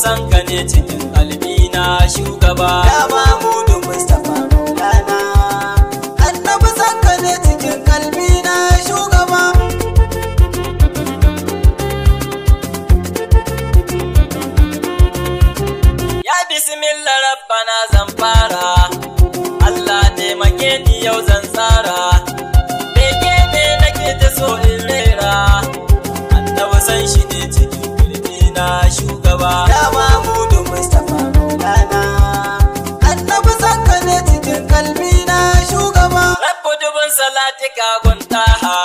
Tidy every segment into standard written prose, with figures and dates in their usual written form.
san ka ne cikin kalbi na shugaba. Ya Mahmudu Mustapha Maulana, annabi san ka ne cikin kalbi na shugaba. Ya bismillah rabbana zan fara, Allah taimake ni yau zan tsara. Bege ne nake ta so in rera, annabi san shi ne cikin kalbi na shugaba. Ya Mahmudu Mustapha Maulana, annabi san ka ne cikin kalbi na shugaba. Rabbu dubin salatika guntaha,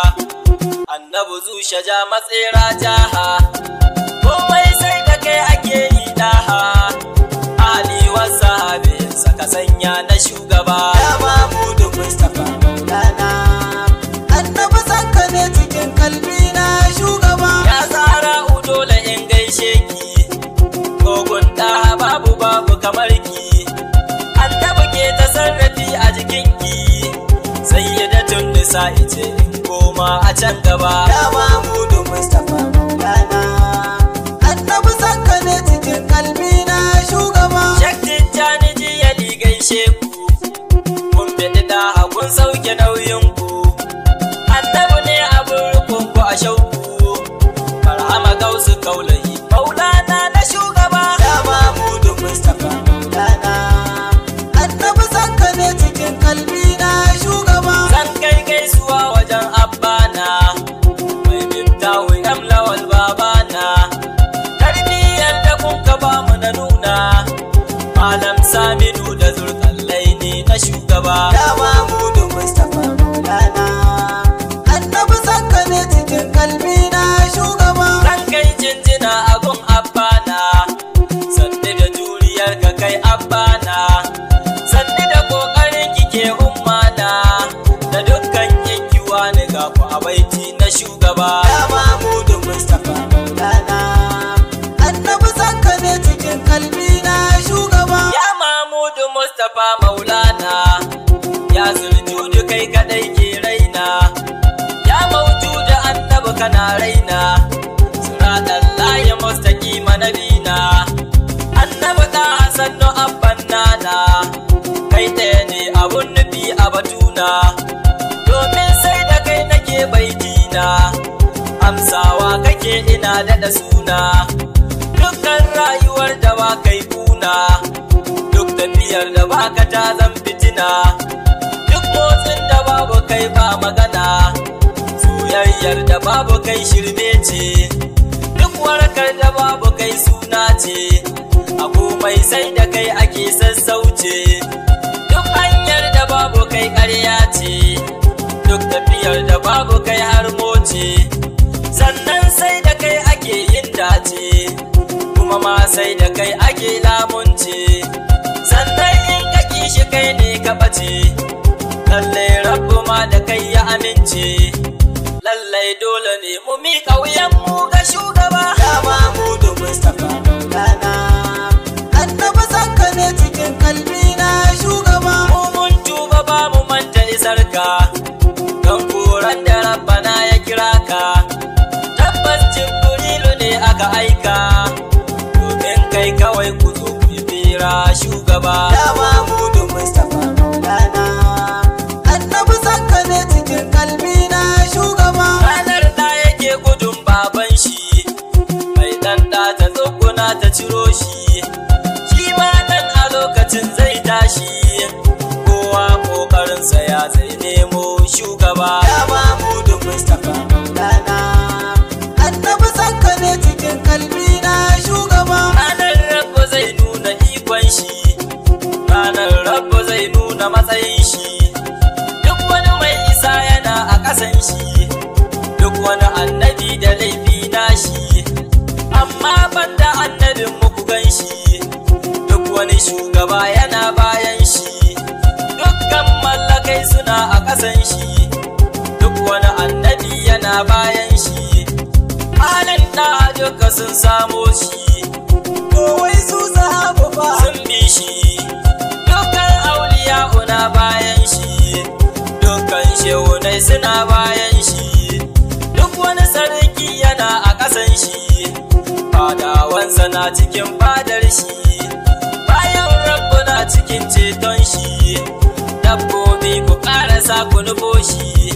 annabi zushaja matsera jaha. Komai sai da kai ake yi daha, Ali wa sahabinsa ka sanya na shugaba. Ya Mahmudu Mustapha Maulana, annabi san ka ne cikin kalbi na shugaba. Ya tsara dole in gaishe ki, kogun daha babu kamar ki. Annabi ke tasarrafi a jikinki, sayyidatun nisa'i ce in koma a can gaba. Ya Mahmudu Mustapha Maulana, annabi san ka ne cikin kalbi na shugaba. Shaktin jani jiyali gaishe ku, kun fiɗi da kun sauke nauyin ku. Annabi ne abin rukun ku a shauku, marhama gausu kaulayi maulana na shugaba. Ya Mahmudu Mustapha Maulana, annabi san ka ne cikin kalbi na shugaba. Zan kai gaisuwa wajen abbana, mai miftahu yamlawal babana. Tarbiyyar da kun ka ba mu na nuna, malam Saminu da Zulkarnaini na shugaba. Ya Mahmudu Mustapha Maulana, annabi san ka ne cikin kalbi na shugaba. Zan kai jinjina a gun abbana, sanni da juriyar ka kai abbana, sanni da kokarin kike ummana, da dukkan yankiwa ni ga ku a baiti na shugaba. Ya Mahmudu Mustapha Maulana, annabi san ka ne cikin kalbi na shugaba. Ya Mahmudu Mustapha Maulana, ya zuljudu kai kadai ke raina, ya maujudu annabi kana raina, siratan layi mustaqima nabina, annabi ta hasannu abban nana, kai ɗaya ne abun nufi a batuna, domin sai da kai nake baitina, amsawa kake ina daɗa suna, dukkan rayuwar da ba kai kuna, duk tafiyar da baka ta zan fitina, duk motsin da babu kai ba magana, soyayyar da babu kai shirme ce, duk warkar da babu kai suna ce, a komai sai da kai ake sassauce, duk hanyar da babu kai ƙarya ce, duk tafiyar da babu kai har moce, sannan sai da kai ake yin dace, kuma ma sai da kai ake lamunce, sannan in ka shi kai ne ka ɓace, lallai rabbu ma da kai ya amince, lallai dole ne mu miƙa wuyan mu ga shugaba. Ya Mahmudu Mustapha Maulana, annabi san ka ne cikin kalbi na shugaba. Mu mun tuba ba mu manta isarka, don koran da rabbana ya kira ka, tabbas Jibrilu ne aka aika, domin kai kawai ku zo ku yi fira shugaba. Ya Mahmudu Mustapha Maulana, annabi san ka ne cikin kalbi na shugaba. Ranar da yake gudun baban shi, mai ɗan da ta tsokuna ta ciro shi, shi ma ɗan a lokacin zai tashi, kowa ƙoƙarinsa ya zai nemo shugaba. Ya Mahmudu Mustapha Maulana, annabi san ka ne cikin kalbi na shugaba. Ranar Rabbu zai nuna ikon shi, ranar Rabbu zai nuna matsayin shi, duk wani mai isa yana a ƙasan shi, duk wani annabi da laifi na shi, amma banda annabin muku gan shi, duk wani shugaba yana bayan shi, dukkan mallakai suna a ƙasan shi, duk wani annabi yana bayan shi, halin da duka sun samo shi, Kowai su sahabu fa sun bi shi, dukkan auliya una bayan shi, dukkan shehunai suna bayan shi, duk wani sarki yana a ƙasan shi, fadawansa na cikin fadar shi, bayan rabbu na cikin ceton shi, dabbobi ku ƙarasa ku nufo shi,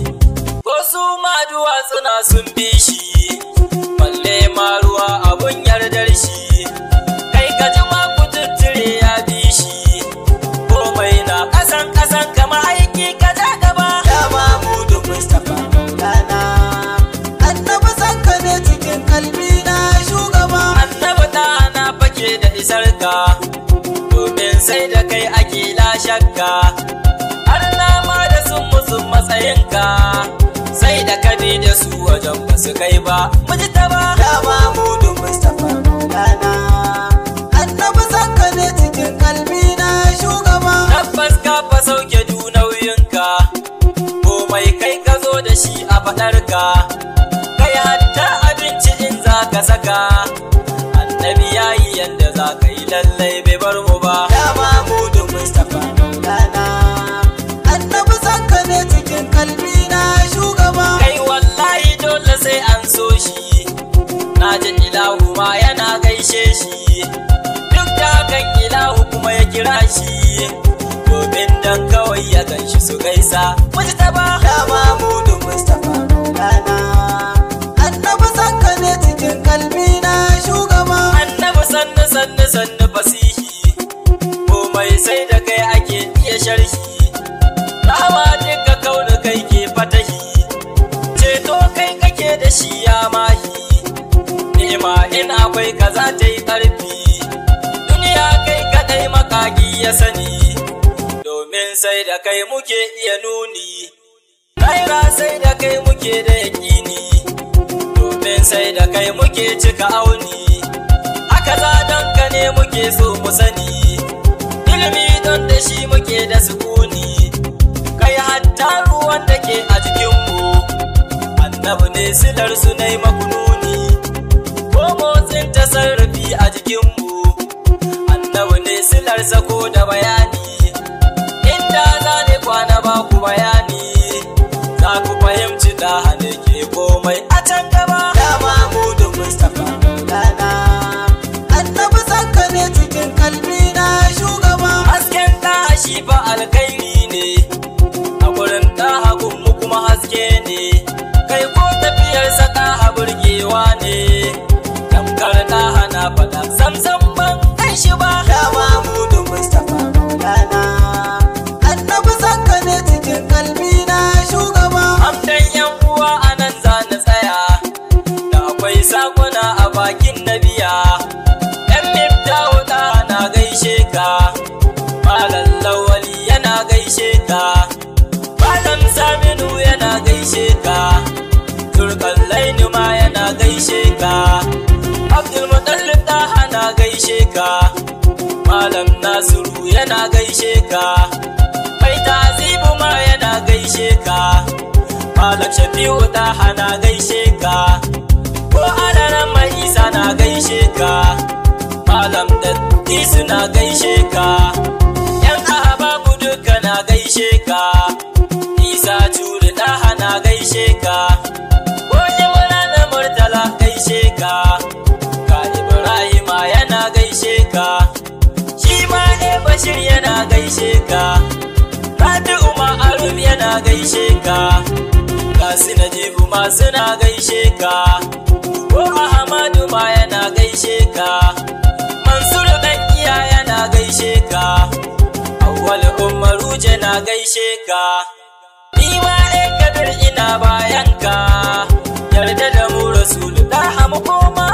ko su ma duwatsuna sun bi shi, balle ma ruwa abun yardar shi, kai ka ji ma ku tuttire ya bi shi, komai na ƙasan kama aiki ka ja gaba. Ya Mahmudu Mustapha Maulana, annabi sanka ne cikin kalbi na shugaba. Annabi ta na fake da isarka, domin sai da kai ake la shakka, har na ma da sun musu matsayinka, sai da ka bi da su wajen ba su kai ba, muji ta ba. Ya Mahmudu Mustapha Maulana, annabi sanka ne cikin kalbi na shugaba. Tabbas ka fa sauke du nauyinka, komai kai ka zo da shi a faɗarka, kai hatta abinci in za ka saka, annabi ya yi yanda za ka yi lallai bai bar mu ba. Ya Mahmudu Mustapha Maulana, annabi sanka ne cikin kalbi na shugaba. Kai wallahi dole sai an so shi, na ji ilahu ma yana gaishe shi, duk da hakan ilahu kuma ya kira shi, domin dan kawai ya ganshi su gaisa, muji ta ba. Ya Mahmudu Mustapha Maulana, annabi sanka ne cikin kalbi na shugaba. Annabi sannu fasihi, komai sai da kai ake iya sharhi, dama duka kauna kai ke fatahi, ceto kai kake da shi ya mahi, nema in akwai kaza ta yi ƙarfi, duniya kai kaɗai makagi ya sani, domin sai da kai muke iya nuni, naira sai da kai muke da yaƙini, domin sai da kai muke cika auni, haka zadan ka ne muke so mu sani, ilimi don da shi muke da sukuni, kai hatta ruwan da ke a jikinmu, annabi ne silar su nai makununi, ko motsin tasarrufi a jikinmu, annabi ne silar sako da bayani, inda za ne kwana ba ku bayani, za ku fahimci da hane ke komai a can gaba. Ya Mahmudu Mustapha Maulana, annabi sanka ne cikin kalbi na shugaba. Hasken ɗaha shi fa alkairi ne, a gurin ɗaha mu kuma haske ne, kai ko tafiyarsa ɗaha burgewa ne, tamkar ɗaha na faɗa samsam ban kai shi ba. Ya Mahmudu Mustapha Maulana, annabi sanka ne cikin kalbi na shugaba. Amdan yan uwa a nan za na tsaya, da akwai sakuna a bakin nabiya, ɗan miftahu ɗaha na gaishe ka, malam lawali yana gaishe ka, malam saminu yana gaishe ka, turkan laini ma yana gaishe ka, abdulmutallib ɗaha na gaishe ka, malam nasiru yana gaishe ka, mai tazibu ma yana gaishe ka, malam shafi'u ɗaha na gaishe ka, ko alaran mai isa na gaishe ka, malam daddisu na gaishe ka, yan ahababu duka na gaishe ka, isa turi ɗaha na gaishe ka, ko imran murtala gaishe ka, ga ibrahima yana gaishe ka, shi ma bashir yana gaishe ka, rabi'u ma'aruf yana gaishe ka, ga su najibu ma suna gaishe ka, ko ahmadu ma yana gaishe ka, mansur ɗan iya yana gaishe ka, awwal umaruje na gaishe ka, ni ma kabir ina bayan ka, yarda da mu rasulu ɗaha mu koma